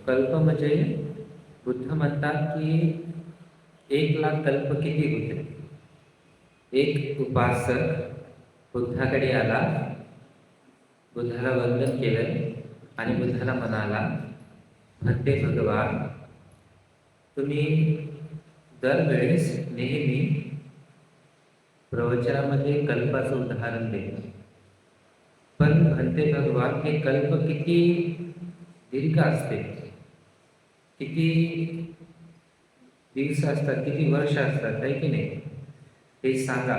कल्प म्हणजे बुद्ध म्हणतात की 1,00,000 कल्प किती होते. एक उपासक बुद्धाकडे आला, बुद्धाला वंदन केलं आणि बुद्धाला म्हणाला, "म्हणते भगवान, तुम्ही दरवेळेस नेहमी प्रवचनामध्ये कल्पाचं उदाहरण देता. पण म्हणते भगवान, हे कल्प किती दीर्घ असते, किती दिवस असतात, किती वर्ष असतात, आहे की नाही, हे सांगा."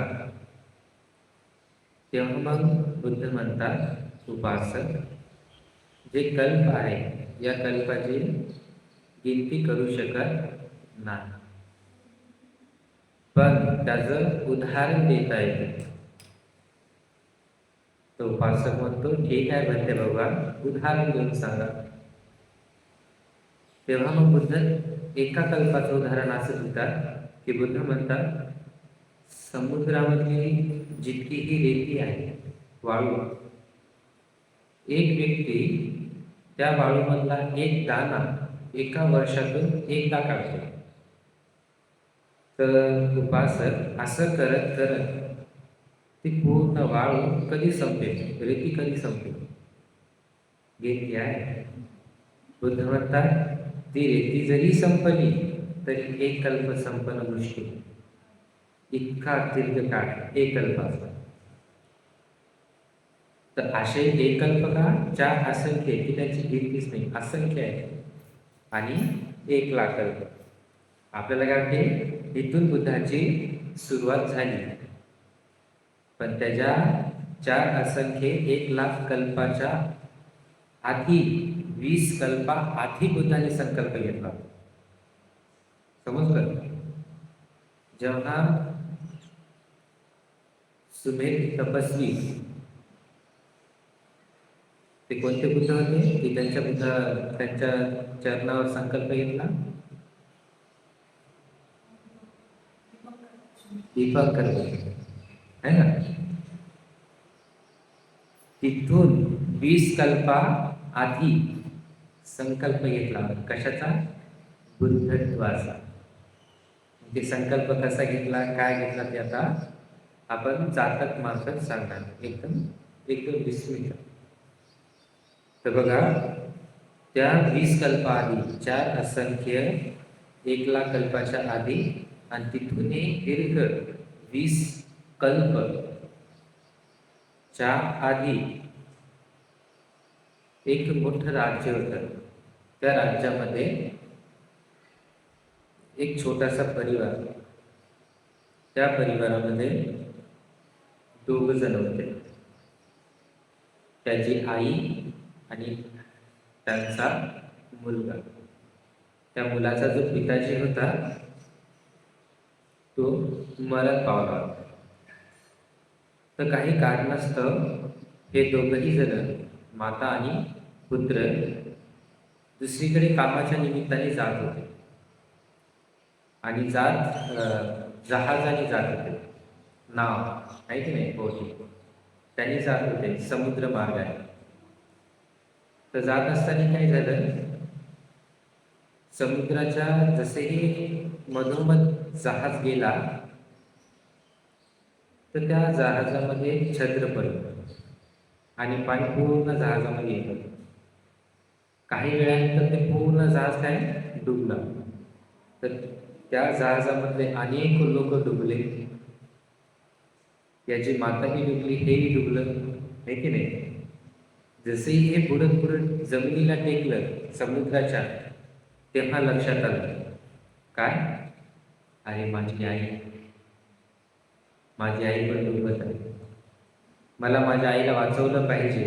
तेव्हा मग बुद्ध म्हणतात, उपासक, जे कल्प आहे या कल्पाची गिनती करू शकत नाही, पण त्याचं उदाहरण देता येते. तो उपासक म्हणतो, ठीक आहे म्हणते भगवान, उदाहरण देऊन सांगा. तेव्हा मग बुद्ध एका कल्पाचं उदाहरण असं देतात की बुद्ध म्हणतात, समुद्रामधली जितकीही रेती आहे, वाळू, एक व्यक्ती त्या वाळूमधला एक दाणा एका वर्षातून एकदा काढतो. तर उपासक असं करत करत ती पूर्ण वाळू कधी संपेल, रेती कधी संपेल, घेतली आहे. बुद्ध म्हणतात, ती रेती जरी संपली तरी एक कल्प संपणं मुश्किल, इतका दीर्घ काळ एक कल्प असतो. तर असे एक कल्प का, चार असंख्य की त्याची गिनतीच नाही, असंख्य आहे. आणि 1,00,000 कल्प. आपल्याला काय वाटते, इथून बुद्धाची सुरुवात झाली, पण त्याच्या चार असंख्य 1,00,000 कल्पाच्या आधी 20 कल्पा आधी बुद्धाने संकल्प घेतला. समजलं? जेव्हा सुमेध तपस्वी, ते कोणते बुद्ध होते की त्यांच्या चरणावर संकल्प घेतला, दीपंकर है ना. तिथून 20 कल्पा आधी संकल्प घेतला. कशाचा? बुद्धत्वाचा. ते संकल्प कसा घेतला, काय घेतला, ते आता आपण जातक मार्फत सांगणार, एकदम एकदम विस्मित. तर बघा, त्या 20 कल्पा आधी, चार असंख्य 1,00,000 कल्पाच्या आधी, आणि तिथून एक दीर्घ 20 कल्प च्या आधी एक मोठं राज्य होतं. त्या राज्यामध्ये एक छोटासा परिवार, त्या परिवारामध्ये 2 जण होते, त्याची आई आणि त्यांचा मुलगा. त्या मुलाचा जो पिताजी होता तो मरण पावला होता. तर काही कारणास्तव हे दोघंही जण, माता आणि पुत्र, दुसरीकडे कामाच्या निमित्ताने जात होते आणि जहाजाने जात होते, नाव आहे की नाही, बोटी, त्यांनी जात होते समुद्र मार्गाने. तर जात असताना काय झालं, समुद्राच्या जसेही मधोमध जहाज गेला तर त्या जहाजामध्ये छद्र पडलं आणि पाणी पूर्ण जहाजामध्ये येत होतं. काही वेळानंतर ते पूर्ण जहाज काय डुबलं. तर त्या जहाजामधले अनेक लोक डुबले, याची माताही डुबली, हेही डुबलं, आहे की नाही. जसेही हे बुडत बुडत जमिनीला टेकलं समुद्राच्या, तेव्हा लक्षात आलं, काय, अरे माझी आई पण डुबत आहे, मला माझ्या आईला वाचवलं पाहिजे,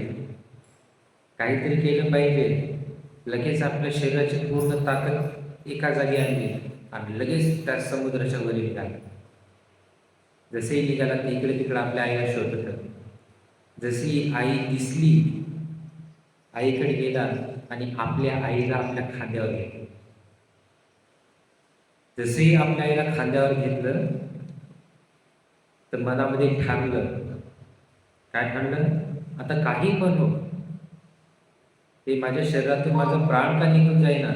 काहीतरी केलं पाहिजे. लगेच आपल्या शरीराची पूर्ण ताकद एका जागी आणली आणि लगेच त्या समुद्राच्या वर निघाला. जसेही निघाला ते इकडे तिकडे आपल्या आईला शोधत होता. जशी आई दिसली, आईकडे गेला आणि आपल्या आईला आपल्या खांद्यावर घेतलं. जसेही आपल्या आईला खांद्यावर घेतलं तर मनामध्ये ठाणलं, काय ठाणलं, आता काही पण हो, ते माझ्या शरीरातून माझा प्राण का निघून जाईना,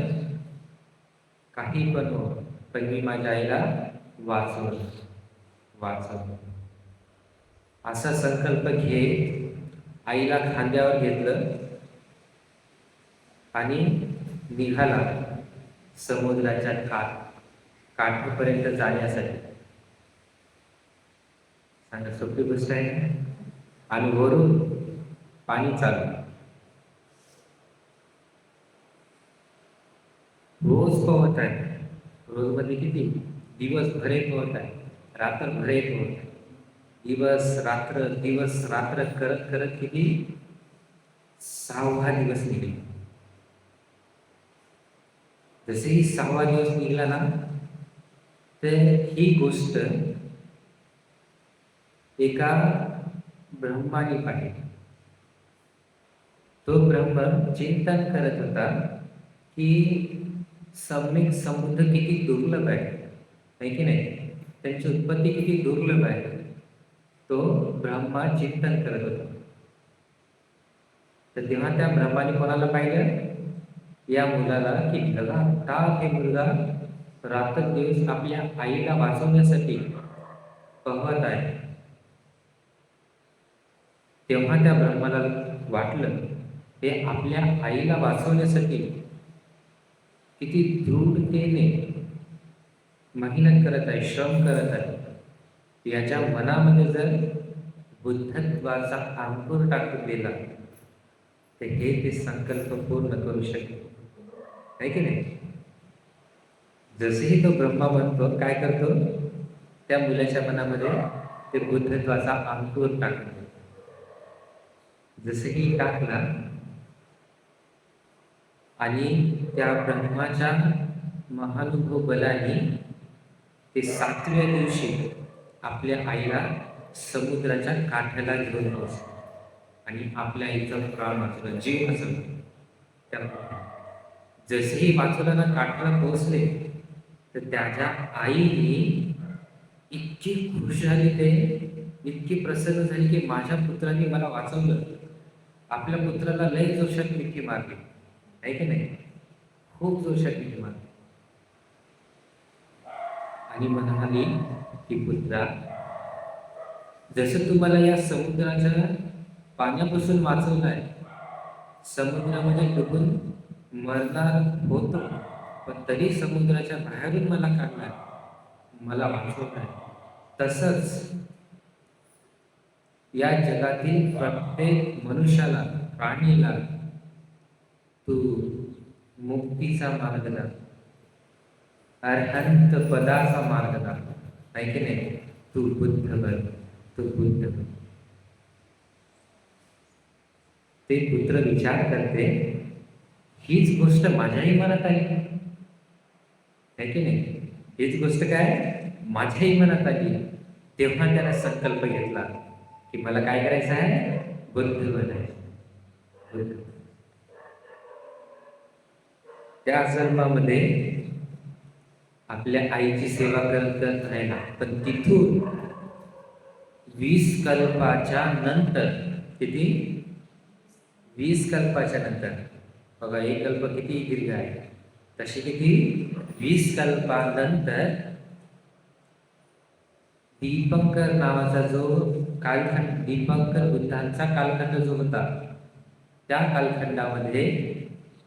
काही पण हो, पण मी माझ्या आईला वाचवलं वाचवलं. असा संकल्प घे. आईला खांद्यावर घेतलं आणि निघाला समुद्राच्या काठापर्यंत जाण्यासाठी. सांगा, सोपी गोष्ट आहे ना? आणि वरून पाणी चालू. रोज पोहत आहे. रोज मध्ये किती? दिवसभर पोहत आहे, रात्रभर पोहत आहे. दिवस रात्र करत करत किती 6वा दिवस निघला. जसेही 6वा दिवस निघला ना, तर ही गोष्ट एका ब्रह्माने पाहिली. तो ब्रह्म चिंतन करत होता की सम्यक समुद्र किती दुर्लभ आहे की नाही, त्यांची उत्पत्ती किती दुर्लभ आहे. तो ब्रह्मा चिंतन करत होता. तर तेव्हा त्या ब्रह्माने कोणाला पाहिलं? या मुलाला, की लगातार हे मुलगा रात्रदिवस आपल्या आईला वाचवण्यासाठी पहत आहे. तेव्हा त्या ब्रह्माला वाटलं, हे आपल्या आईला वाचवण्यासाठी किती दृढतेने मेहनत करत आहे, श्रम करत आहे. याच्या मनामध्ये जर बुद्धत्वाचा अंकुर टाकून दिला, तर हे ते संकल्प पूर्ण करू शकेल, आहे की नाही? जसेही तो ब्रह्मा बनतो, काय करतो? त्या मुलाच्या मनामध्ये ते बुद्धत्वाचा अंकुर टाकतो. जसेही टाकला आणि त्या ब्रह्माच्या महानुभव बलाने ते 7व्या दिवशी आपल्या आईला समुद्राच्या काठाला घेऊन पोहोचले आणि आपल्या आईचा प्राण वाचवला, जीव वाचवला. त्या जसेही वाचवला ना, काठाला पोहोचले, तर त्याच्या आईने इतकी खुश झाली, ते इतकी प्रसन्न झाली की माझ्या पुत्राने मला वाचवलं. आपल्या पुत्राला लय जोशात मिठी मारली, आहे की नाही? खूप जोशात मिठी मारली आणि म्हणाली की पुत्रा, जसं तुम्हाला या समुद्राच्या पाण्यापासून वाचवलं आहे, समुद्रामध्ये डुबून मरणार होतो, पण तरी समुद्राच्या बाहेरून मला काढलाय, मला वाचवलं आहे. तसंच या जगातील प्रत्येक मनुष्याला, प्राणीला तू मुक्तीचा मार्ग दाखव, अरहंत पदाचा मार्ग दाखव, आहे की नाही? तू बुद्ध बन, तू बुद्ध बन. ते पुत्र विचार करते, हीच गोष्ट माझ्याही मनात आली, आहे की नाही? हीच गोष्ट काय माझ्याही मनात आली. तेव्हा त्याला संकल्प घेतला की मला काय करायचं आहे? बुद्ध बनायचं, बुद्ध. त्या जन्मामध्ये आपल्या आईची सेवा करत करत राहिला, पण तिथून 20 कल्पाच्या नंतर, किती? 20 कल्पाच्या नंतर, बघा एक कल्प किती दीर्घ आहे, तशी किती? 20 कल्पानंतर दीपंकर नावाचा जो कालखंड, दीपंकर बुद्धांचा कालखंड जो होता, त्या कालखंडामध्ये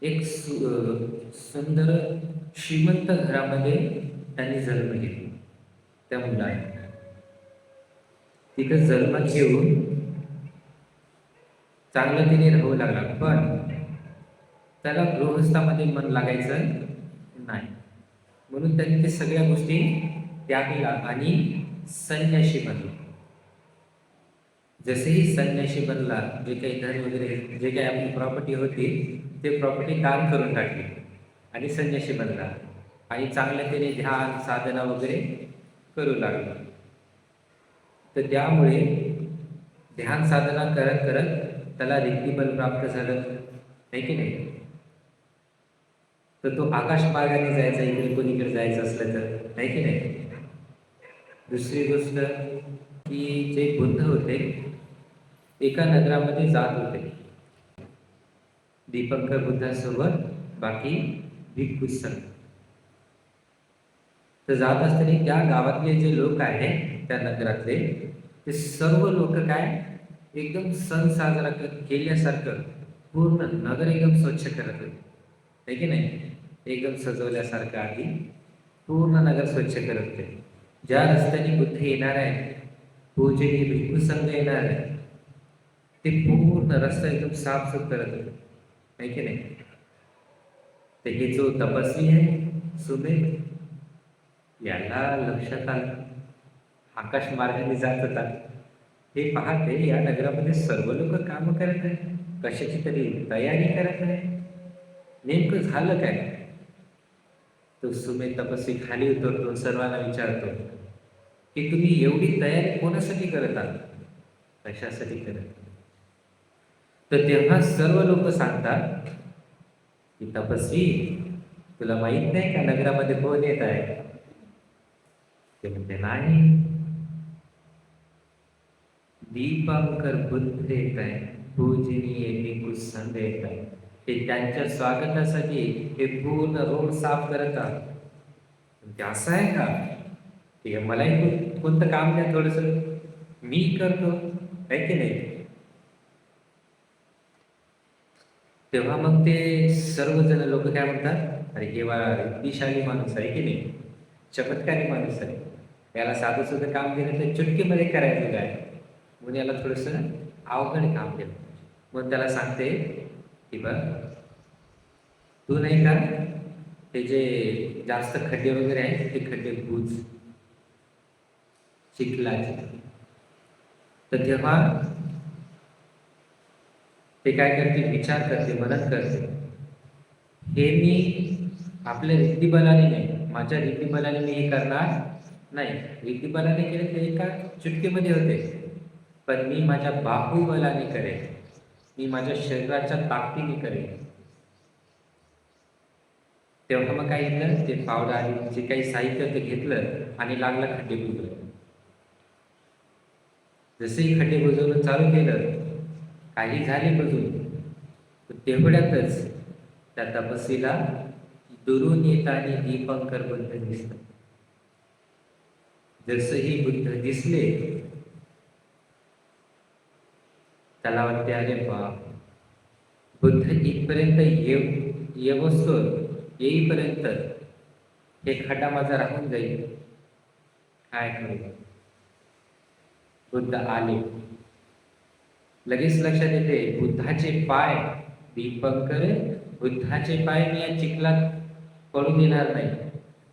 एक सुंदर श्रीमंत घरामध्ये त्यांनी जन्म घेतला. त्या मुलाने तिथं जन्म घेऊन चांगलं तिने राहू लागला, पण त्याला गृहस्थामध्ये मन लागायचं नाही. म्हणून त्यांनी ते सगळ्या गोष्टी त्यागल्या आणि संन्याशी बनला. जसेही संन्याशी बनला, जे काही धन वगैरे, जे काही आपली प्रॉपर्टी होती, ते प्रॉपर्टी दान करून टाकली आणि संन्याशी बनला आणि चांगल्या त्याने ध्यान साधना वगैरे करू लागला. तर त्यामुळे ध्यान साधना करत करत त्याला रिद्धिबल प्राप्त झालं, आहे की नाही? तर तो आकाश मार्गाने जायचा, इकडे कोणीकडे जायचं असलं तर, आहे की नाही? दुसरी गोष्ट की जे बुद्ध होते, एका नगरामध्ये जात होते. दीपंकर बुद्धासोबत बाकी भिक्खू संघ. तर जात असताना त्या गावातले जे लोक आहेत त्या नगरातले ते सर्व लोक काय एकदम सण साजरा केल्यासारखं पूर्ण नगर एकदम स्वच्छ करत होते, है की नाही. एकदम सजवल्यासारखं आधी पूर्ण नगर स्वच्छ करत होते. ज्या रस्त्याने बुद्ध येणार आहे, पूजनीय भिक्खू संघ येणार आहे, ते पूर्ण रस्ता एकदम साफसूफ करत होते, है की नाही. तर हे जो तपस्वी आहे सुमेध, याला लक्षात आलं आकाश मार्गाने जात होता. हे पाहते या नगरामध्ये सर्व लोक काम करत आहे, कशाची तरी तयारी करत आहे, नेमकं झालं काय. तो सुमेध तपस्वी खाली उतरतो, सर्वांना विचारतो की तुम्ही एवढी तयारी कोणासाठी करत आहात, कशासाठी करत. तर तेव्हा सर्व लोक सांगतात की तपस्वी, तुला माहित नाही का नगरामध्ये कोण येत आहे. ते म्हणते नाही, दीपंकर बुद्ध येत आहे, पूजनीय भिक्खू संघ येत आहे. ते त्यांच्या स्वागतासाठी हे पूर्ण रोड साफ करतात. ते असं आहे का, ते मलाही कोणतं काम द्या थोडस, मी करतो, आहे की नाही. तेव्हा मग ते सर्वजण लोक काय म्हणतात, अरे हे रिद्धिशाली माणूस आहे की नाही, चमत्कारी माणूस आहे, याला साधं सुद्धा काम दिलं तर चुटकीमध्ये करायचं काय, म्हणून याला थोडस अवघड काम दिलं. मग त्याला सांगते की बघ, तू नाही का ते जे जास्त खड्डे वगैरे आहेत ते खड्डे बुज चिखलाचे. तर तेव्हा ते काय करते, विचार करते, मनन करते, हे मी आपल्या रीतिबलाने नाही, माझ्या रीतिबलाने मी हे करणार नाही. रीतिबलाने केले ते एका चुटकीमध्ये होते, पण मी माझ्या बाहुबलाने करेन, मी माझ्या शरीराच्या ताकदीने करेन. तेव्हा मग काय घेतलं, ते पावडर आणि जे काही साहित्य ते घेतलं आणि लागलं खड्डे बुजवलं. जसेही खड्डे बुजवणं चालू केलं, काही झाले बुजून, तेवढ्यातच त्या तपस्वीला दुरून येताना दीपंकर बुद्ध दिसलं. जसही बुद्ध दिसले त्याला वाटते, अरे बाप, बुद्ध इथपर्यंत येईपर्यंत हे खड्डा माझा राहून जाईल, काय करू. बुद्ध आले, लगेच लक्षात येते बुद्धाचे पाय, दीपंकर बुद्धाचे पाय मी या चिखलात पडू देणार नाही.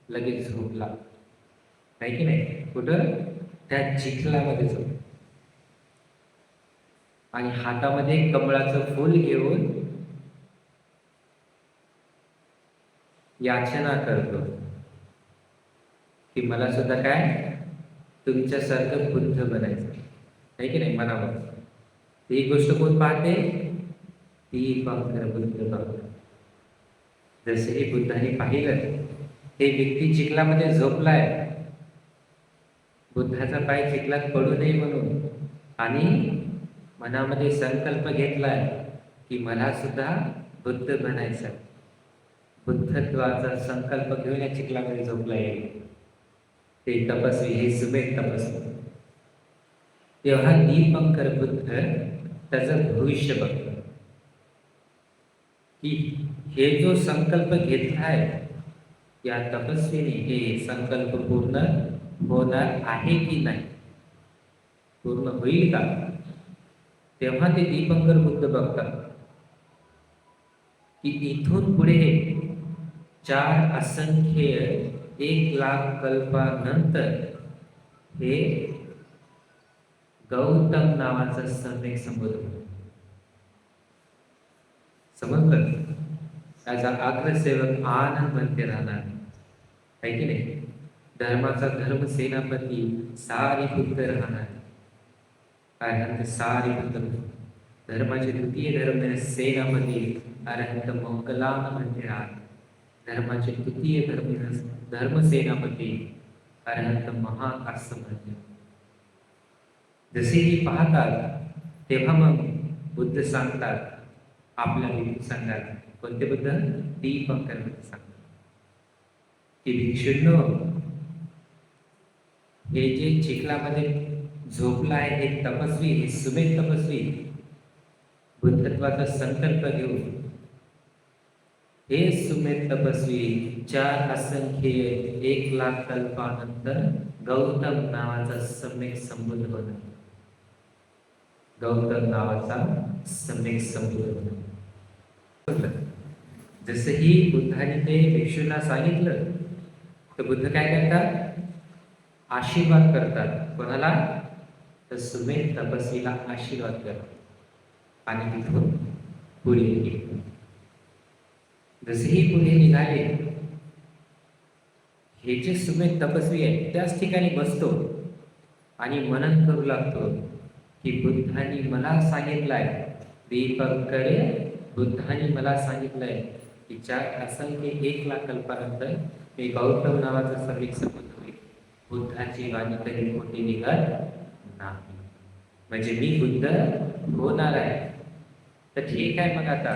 लगेच झोपला, नाही की नाही, कुठं त्या चिखलामध्ये झोप. आणि हातामध्ये कमळाचं फूल घेऊन याचना करतो की मला सुद्धा काय तुमच्यासारखं बुद्ध बनायचं, आहे की नाही. मनावर ही गोष्ट कोण पाहते, दीपंकर बुद्ध पाहतो. जसे बुद्धाने पाहिलं ते व्यक्ती चिखलामध्ये झोपलाय, बुद्धाचा पाय चिखलात पडू नये म्हणून, आणि मनामध्ये संकल्प घेतलाय की मला सुद्धा बुद्ध बनायचं. बुद्धत्वाचा संकल्प घेऊन या चिखलामध्ये झोपला येईल ते तपस्वी, हे सुमेध तपस्वी. तेव्हा दीपंकर बुद्ध त्याचं भविष्य बघतो की हे जो संकल्प घेतला आहे या तपस्वीने, हे संकल्प पूर्ण होणार आहे की नाही, पूर्ण होईल का. तेव्हा ते दीपंकर बुद्ध बघतात की इथून पुढे 4 असंख्य 1,00,000 कल्पानंतर हे गौतम नावाचा सम्यक संबोधन, समजलं, त्याचा अग्रसेवक आनंद बनते राहणार, आहे की नाही. धर्माचा धर्म सेनापती सारिपुत्र राहणार, अरहंत सारिपुत्र, धर्माचे द्वितीय धर्म सेनापती अरहंत मंगलान म्हणते राहणार, धर्माचे द्वितीय धर्म सेनापती अरहंत महाकाश म्हणते. जसेही पाहतात तेव्हा मग बुद्ध सांगतात, आपल्या भिक्षू सांगाल. कोणते बुद्ध? दीपंकर बुद्ध सांगतात की भिक्षूंनो, हे जे चिखलामध्ये झोपला आहे हे तपस्वी, हे सुमेध तपस्वी बुद्धत्वाचा संकल्प घेऊन, हे सुमेध तपस्वी 4 असंख्य 1,00,000 कल्पानंतर गौतम नावाचा सम्यक संबुद्ध होता. गौतम नावाचा सम्यक संबुद्ध होता. जसंही बुद्धाने ते भिक्षूंना सांगितलं तर बुद्ध काय करतात? आशीर्वाद करतात. कोणाला? तर सुमेध तपस्वीला आशीर्वाद करतात आणि तिथून पुढे गेले. जसेही पुढे निघाले, हे जे सुमेध तपस्वी आहे त्याच ठिकाणी बसतो आणि मनन करू लागतो की बुद्धांनी मला सांगितलंय, दीपंकरे, बुद्धांनी मला सांगितलंय की 4 असंख्य 1,00,000 कल्पानंतर मी गौतम नावाचा सम्यक संबुद्ध होईल. बुद्धाची वाणी कधी खोटी निघत नाही. म्हणजे मी बुद्ध होणार आहे. तर ठीक आहे, मग आता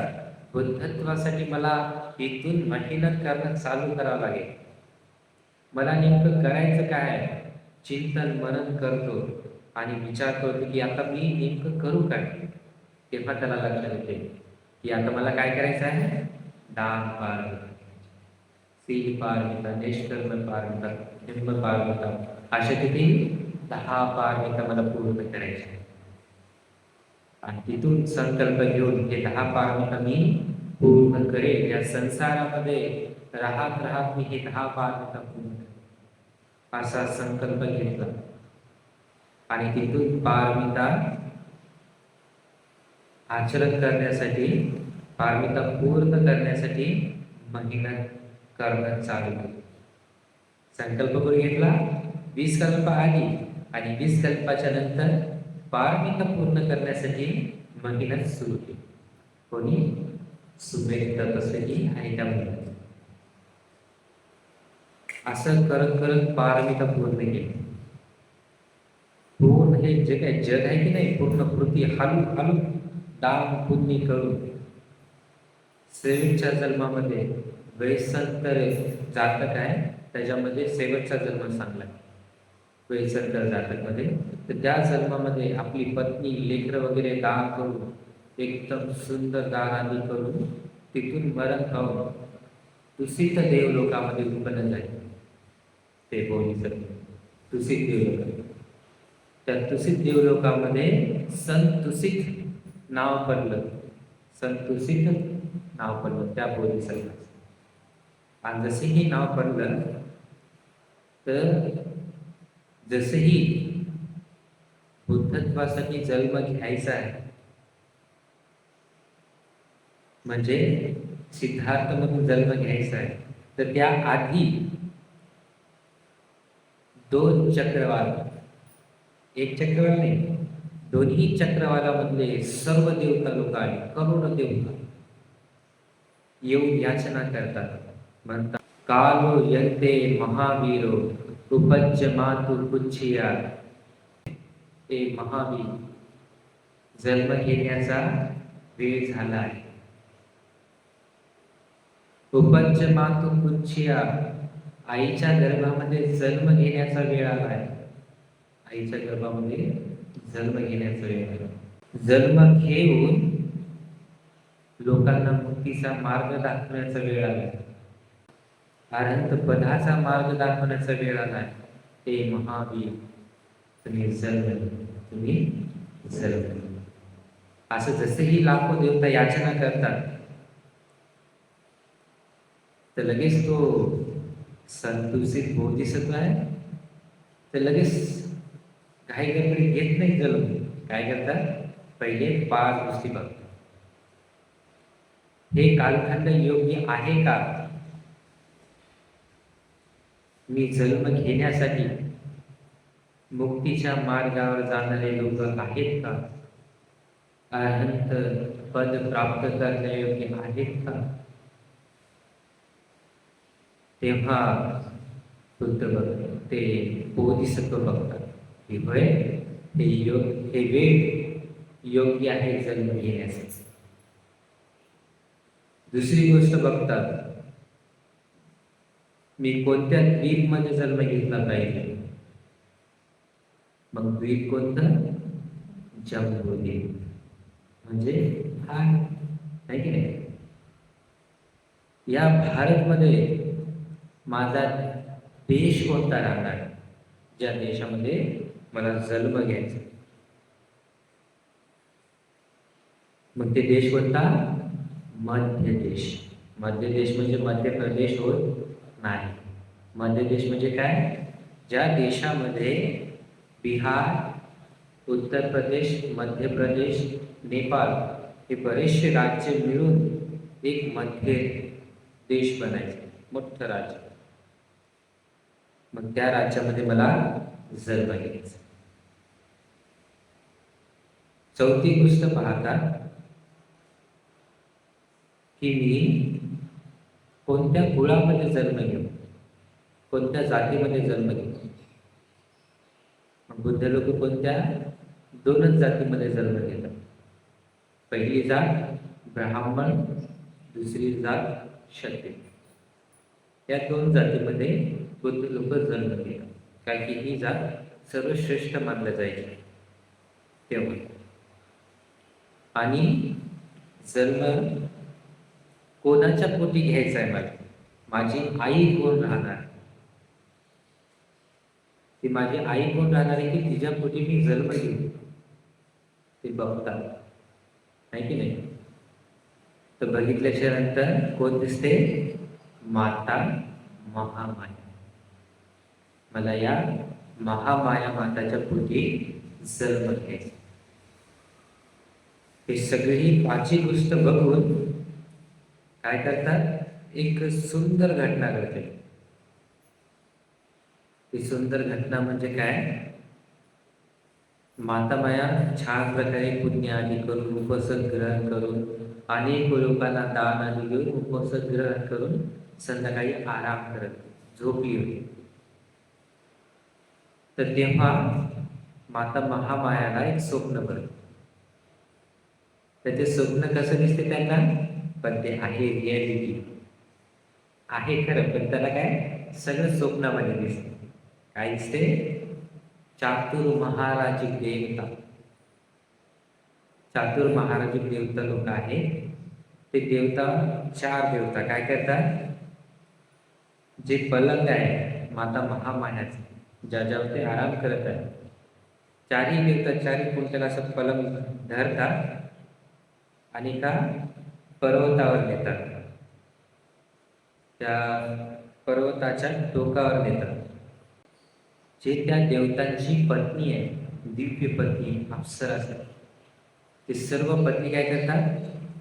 बुद्धत्वासाठी मला इथून मेहनत करणं चालू करावं लागेल. मला नेमकं करायचं काय आहे? चिंतन मनन करतो आणि विचार करतो की आता मी नेमकं करू काय. तेव्हा त्याला लक्षात येते की आता मला काय करायचं आहे? दान पारमिता, सील पारमिता, निष्कर्म पारमिता, निम्म पारमिता, अशा किती 10 पारमिता मला पूर्ण करायच्या आहे. आणि तिथून संकल्प घेऊन हे 10 पारमिता मी पूर्ण करेल. या संसारामध्ये राहत राहत मी हे 10 पारमिता पूर्ण करेल असा संकल्प घेतला. आणि तिथून पारमिता आचरण करण्यासाठी, पारमिता पूर्ण करण्यासाठी मेहनत करणं चालू केलं. संकल्प करून घेतला, 20 कल्प आली आणि 20 कल्पाच्या नंतर पारमिता पूर्ण करण्यासाठी मेहनत सुरू केली. कोणी? सुमेध तपस्वी आणि त्या मुलाने. असं करत करत पारमिता पूर्ण केली. पूर्ण हे जे काही जग आहे की नाही, पूर्ण पृथ्वी हलू हलू दान पुण्य करून शेवटच्या जन्मामध्ये वैसंतर जातक आहे, त्याच्यामध्ये शेवटचा जन्म सांगला वैसंतर जातक मध्ये. तर त्या जन्मामध्ये आपली पत्नी लेकरं वगैरे दान करून, एकदम सुंदर दान आदी करून तिथून मरण पावून तुसित देवलोकामध्ये उत्पन्न झाले. ते बोलीसत्व तुसित देवलोक. त्या तुसित देवलोकामध्ये संतुसित नाव पडलं. संतुसित नाव पडलं त्या बोधिसत्वाचं. आणि जसेही नाव पडलं तर जसेही बुद्धत्वासाठी जन्म घ्यायचा आहे, म्हणजे सिद्धार्थ म्हणून जन्म घ्यायचा आहे, तर त्या आधी 2 चक्रवाल, एक चक्रवाल नाही, दोन्ही चक्रवालामधले सर्व देवता लोक आले, करोडो देवता येऊन याचना करतात. म्हणतात, कालो यंते महावीरो उपज्य मातु पुच्छिया. ते महावीर, जन्म घेण्याचा वेळ झाला आहे. उपज्य मातु पुच्छिया, आईच्या गर्भामध्ये जन्म घेण्याचा वेळ आला आहे. आईच्या गर्भामध्ये जन्म घेण्याचा वेळ आला. जन्म घेऊन लोकांना मुक्तीचा मार्ग दाखवण्याचा वेळ आला. अनंत पदाचा मार्ग दाखवण्याचा वेळ आला. ते महावीर, तुम्ही जन्म. असं जसेही लाखो देवता याचना करतात, तर लगेच तो संतुसित बोधिसत्व आहे, तर लगेच काही गडबडी घेत नाही जन्म. काय करतात? पहिले 5 गोष्टी बघतात. हे कालखंड योग्य आहे का? मी जन्म घेण्यासाठी मुक्तीच्या मार्गावर जाणारे लोक आहेत का? अनंत पद प्राप्त करण्यायोग्य आहेत का? तेव्हा बुद्ध बघतात, ते बोधिसत्व बघतात की होय, हे वेळ योग्य आहे जन्म घेण्यासाठी. दुसरी गोष्ट बघतात, मी कोणत्या द्वीपमध्ये जन्म घेतला पाहिजे. मग द्वीप कोणतं? जम्बूद्वीप, म्हणजे भारत, आहे की नाही. या भारतमध्ये माझा देश कोणता राहणार, ज्या देशामध्ये मला जन्म घ्यायचा. मग ते देश कोणता? मध्य देश. मध्य देश म्हणजे मध्य प्रदेश होत नाही. मध्य देश म्हणजे काय? ज्या देशामध्ये बिहार, उत्तर प्रदेश, मध्य प्रदेश, नेपाळ हे बरेचसे राज्य मिळून एक मध्य देश बनायचे, मोठं राज्य. मग त्या राज्यामध्ये मला जन्म घ्यायचा. चौथी गोष्ट पाहता की मी कोणत्या कुळामध्ये जन्म घेऊ, कोणत्या जातीमध्ये जन्म घेऊ. बुद्ध लोक कोणत्या? दोनच जातीमध्ये जन्म घेतात. पहिली जात ब्राह्मण, दुसरी जात क्षत्रिय. या दोन जातीमध्ये बुद्ध लोक जन्म घेतात, कारण की ही जात सर्वश्रेष्ठ मानलं जायची तेव्हा. आणि जन्म कोणाच्या पोटी घ्यायचा आहे मला, माझी आई कोण राहणार, ती माझी आई कोण राहणार आहे की तिच्या पोटी मी जन्म घेऊ, ते बघतात, आहे की नाही. तर बघितल्याच्या नंतर कोण दिसते? माता महामाया. मला या महामाया माताच्या पोटी जन्म घ्यायचा. हे सगळी पाचही गोष्ट बघून काय करतात? एक सुंदर घटना घडते. ती सुंदर घटना म्हणजे काय? माता माया छान प्रकारे पुण्य आदी करून, उपसद ग्रहण करून, अनेक लोकांना दान आदी देऊन उपसद ग्रहण करून संध्याकाळी आराम करत झोपली होती. तर तेव्हा माता महामायाला एक स्वप्न पडलं. तर ते स्वप्न कसं दिसते त्यांना? पण ते आहे रिॲलिटी आहे खरं, पण त्याला काय सगळं स्वप्नामध्ये दिसते. काय दिसते? चातुर महाराजिक देवता. चातुर महाराजिक देवता लोक आहेत. ते देवता, चार देवता काय करतात? जे पलंग आहे माता महामायाचे, ज्याच्यावर ते आराम करत आहे, चारही देवता चारही कोणत्याला असं पलंग धरतात आणि का पर्वतावर नेतात, त्या पर्वताच्या टोकावर नेतात. जे त्या देवतांची पत्नी आहे, दिव्य पत्नी, अप्सरा असतात, ते सर्व पत्नी काय करतात?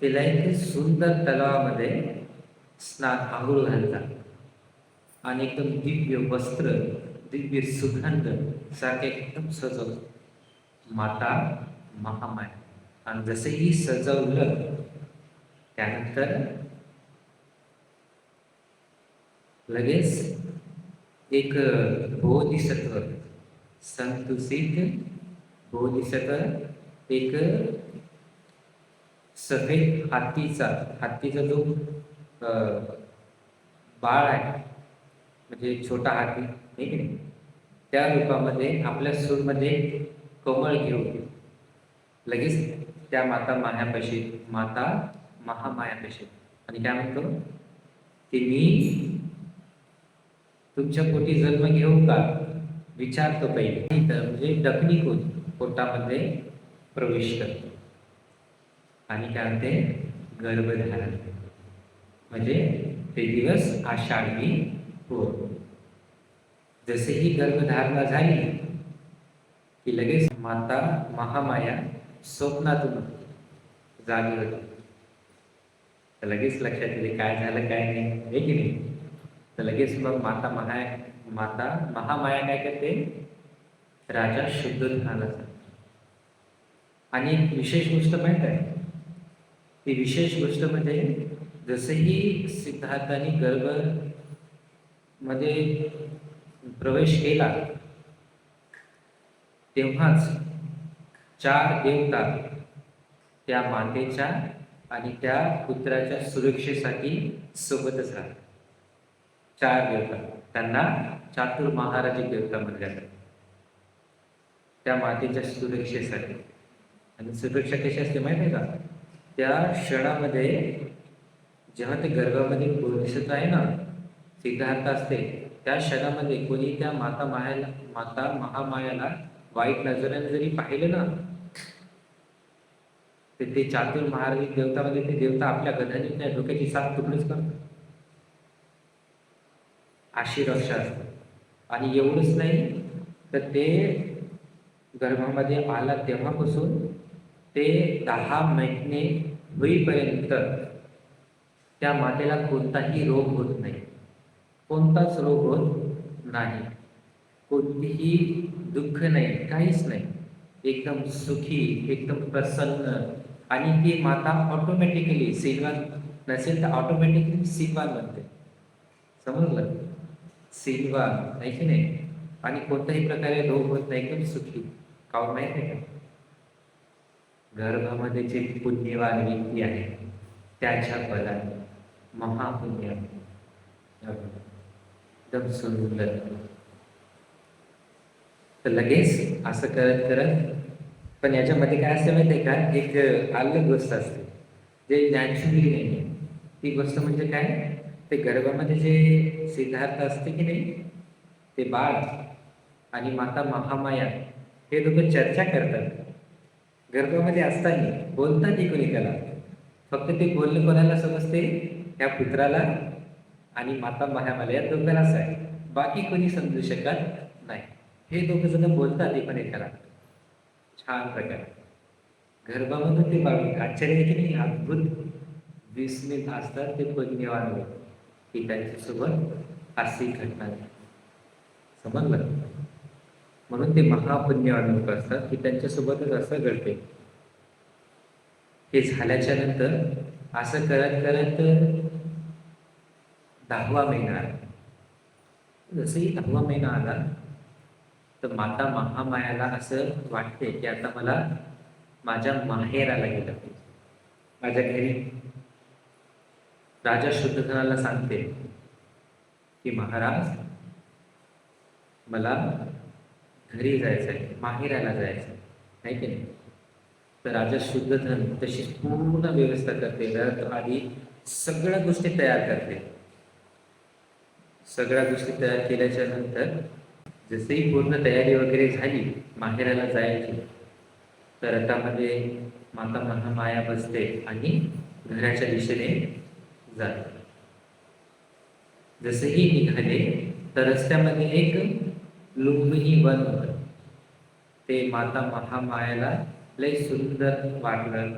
तिला एक सुंदर तलावामध्ये स्नान आंघोळ घालतात आणि एकदम दिव्य वस्त्र, दिव्य सुगंध सारखे एकदम सजवतात माता महामाया. आणि जसेही सजवलं त्यानंतर लगेच एक बोधिसत्व, संतुसित बोधिसत्व, एक सफेद हत्तीचा जो बाळ आहे, म्हणजे छोटा हाती, नाही की नाही, त्या रूपामध्ये आपल्या सूरमध्ये कमळ घेऊन लगेच त्या माता महामायापाशी आणि काय म्हणतो की मी तुमच्या पोटी जन्म घेऊ का, विचारतो पहिले. म्हणजे डकणी पोटामध्ये प्रवेश करतो आणि काय म्हणते? गर्भधारण, म्हणजे ते दिवस आषाढी हो. जसे ही गर्भधारणा झाली की लगेच माता महामाया स्वप्नातून जागी होती. तर लगेच लक्षात येते काय झालं काय नाही, हे की नाही. तर लगेच मग माता महामाया काय करते? राजा शुद्धोधनाला सांगते. आणि एक विशेष गोष्ट माहित आहे, ती विशेष गोष्ट म्हणजे जसही सिद्धार्थाने गर्भ मध्ये प्रवेश केला तेव्हाच चार देवता त्या मातेच्या आणि त्या पुत्राच्या सुरक्षेसाठी सोबतच राहतात. 4 देवता, त्यांना चातुर महाराज देवता म्हटले जातात. त्या मातेच्या सुरक्षेसाठी. आणि सुरक्षा कशी असते माहिती आहे का? त्या क्षणामध्ये जेव्हा ते गर्भामध्ये दिसत आहे ना, सिद्धार्थ असते, त्या क्षणामध्ये कोणी त्या माता महामायाला वाईट नजरेने जरी पाहिलं ना, तर ते चातुर महाराज देवतामध्ये ते देवता आपल्या गदाने त्या डोक्याची 7 तुकडेच करतात. अशी रक्षा असते. आणि एवढंच नाही, तर ते गर्भामध्ये आला तेव्हापासून ते 10 महिने होईपर्यंत त्या मातेला कोणताही रोग होत नाही. कोणताच रोग होत नाही. कोणतीही दुःख नाही, काहीच नाही. एकदम सुखी, एकदम प्रसन्न. आणि ती माता ऑटोमॅटिकली सिलवान नसेल तर ऑटोमॅटिकली सिलवान बनते. समजलं? सिलवान आहे की नाही? आणि कोणत्याही प्रकारे रोग होत नाही, एकदम सुखी. काऊन माहिती आहे का? गर्भामध्ये जे पुण्यवान व्यक्ती आहे त्याच्या बलाने, महापुण्य, एकदम सुंदर. तर लगेच असं करत करत, पण याच्यामध्ये काय असते माहिती आहे का? एक अलग गोष्ट असते जे नॅचरली नाही. ती गोष्ट म्हणजे काय? ते गर्भामध्ये जे सिद्धार्थ असते की नाही, ते बाळ आणि माता महामाया हे दोघं चर्चा करतात. गर्भामध्ये असताना बोलतात ती कोणी त्याला, फक्त ते बोलणं कोणाला समजते? त्या पुत्राला आणि माता महामाया या दोघांनाच आहे. बाकी कोणी समजू शकत नाही. हे दोघं जण बोलतात एकमेकाला छान प्रकारे. गर्भामधून ते बाळ आश्चर्य आहे की नाही? अद्भुत विस्मित असतात ते पुण्यवान लोक की त्यांच्यासोबत अशी घटना. समजलं? म्हणून ते महापुण्यवान लोक असतात की त्यांच्यासोबतच असं घडते. हे झाल्याच्या नंतर असं करत करत 10वा महिना आला. जसंही 10वा महिना आला, तर माता महामायाला असं वाटते की आता मला माझ्या माहेराला गेलं पाहिजे. माझ्या घरी राजा शुद्धोधनाला सांगते की महाराज, मला घरी जायचं आहे, माहेराला जायचं आहे की नाही? तर राजा शुद्धोधन तशी पूर्ण व्यवस्था करते. रथ आधी सगळ्या गोष्टी तयार करते. सगळ्या गोष्टी तयार केल्याच्या नंतर जसंही पूर्ण तयारी वगैरे झाली माहेराला जायची, तर रथामध्ये माता महामाया बसते आणि घराच्या दिशेने जाते. जसेही निघाले तर रस्त्यामध्ये एक लुंबिनी वन होतं. ते माता महामायाला लय सुंदर वाटलं.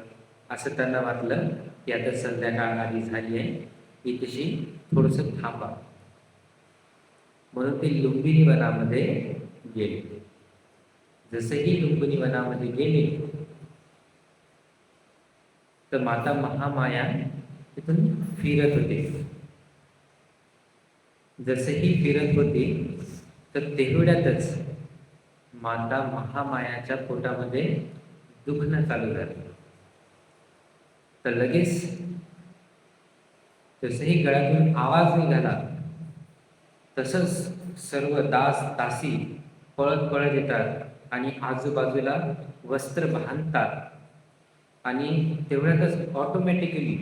असं त्यांना वाटलं की आता संध्याकाळ आधी झाली आहे, इथेशी थोडंसं थांबा. म्हणून ते लुंबिनी वनामध्ये गेले. जसेही लुंबिनी वनामध्ये गेले, तर माता महामाया तिथून फिरत होते. जसेही फिरत होती, तर तेवढ्यातच माता महामायाच्या पोटामध्ये दुखणं चालू झालं. तर लगेच जसंही गळ्यातून आवाज निघाला, तसंच सर्व दास दासी पळत पळत येतात आणि आजूबाजूला वस्त्र बांधतात. आणि तेवढ्यातच ऑटोमॅटिकली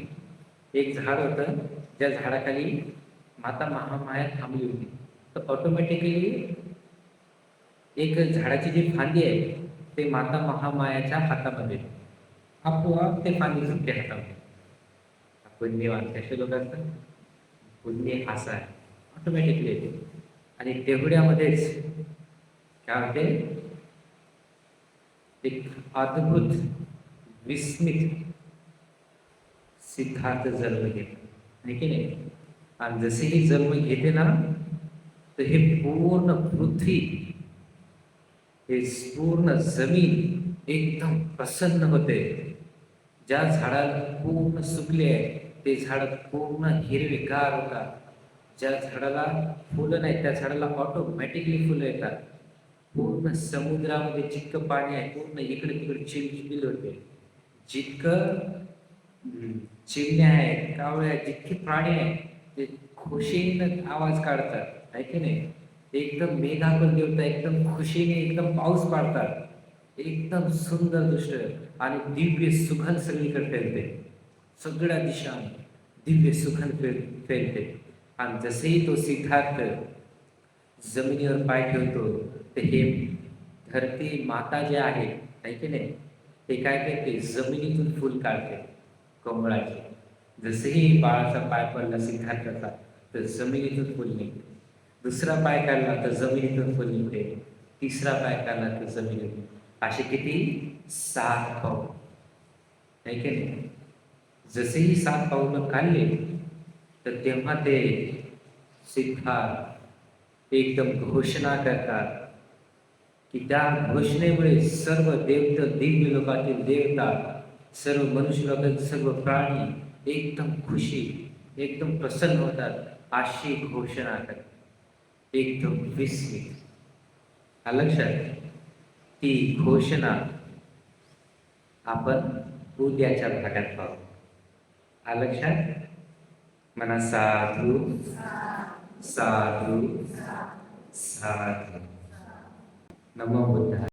एक झाड होतं, ज्या झाडाखाली माता महामाया थांबली होती. तर ऑटोमॅटिकली एक झाडाची जी फांदी आहे ते माता महामायाच्या हातामध्ये, आपोआप ते फांदी सुटते हातामध्ये. पुण्यवान कसे लोक असतात, पुण्य असा आहे, ऑटोमॅटिकली येते. आणि तेवढ्यामध्येच काय होते, एक अद्भुत विस्मित सिद्धार्थ जन्म घेतो, आहे की नाही? आणि जसेही जन्म घेते ना, तर हे पूर्ण पृथ्वी, हे पूर्ण जमीन एकदम प्रसन्न होते. ज्या झाडाला पूर्ण सुकले आहे ते झाड पूर्ण हिरवेगार होतात. ज्या झाडाला फुलं नाही त्या झाडाला ऑटोमॅटिकली फुलं येतात. पूर्ण समुद्रामध्ये जितकं पाणी आहे पूर्ण इकडे तिकडे चिलचिल होते. जितकं चिमण्या आहेत, कावळे आहेत, जितके प्राणी आहेत ते खुशीनं आवाज काढतात, आहे की नाही? एकदम मेघाकुल देवता एकदम खुशीने एकदम पाऊस पाडतात. एकदम सुंदर दृश्य आणि दिव्य सुगंध सगळीकडे फैलते. सगळ्या दिशांनी दिव्य सुगंध फैलते. आणि जसेही तो सिद्धार्थ जमिनीवर पाय ठेवतो, तर हे धरती माता जे आहे, है की नाही, ते काय करते, जमिनीतून फूल काढते कमळाचे. जसेही बाळाचा पाय पडला सिद्धार्थाचा, तर जमिनीतून फूल निघते. दुसरा पाय काढला तर जमिनीतून फूल निघते. तिसरा पाय काढला तर जमिनीतून. असे किती? 7 पाऊल, है की नाही? जसेही 7 पाऊलं काढले, तर तेव्हा ते सिद्धार्थ एकदम घोषणा करतात की त्या घोषणेमुळे सर्व देवता, दिव्य लोकातील देवता, सर्व मनुष्य लोकांचे सर्व प्राणी एकदम खुशी, एकदम प्रसन्न होतात. अशी घोषणा करतात, एकदम विस्मित. आलं लक्षात? ती घोषणा आपण उद्याच्या भागात पाहू. आलं लक्षात? म्हणा साधू साधू साधू. नमो बुद्धाय.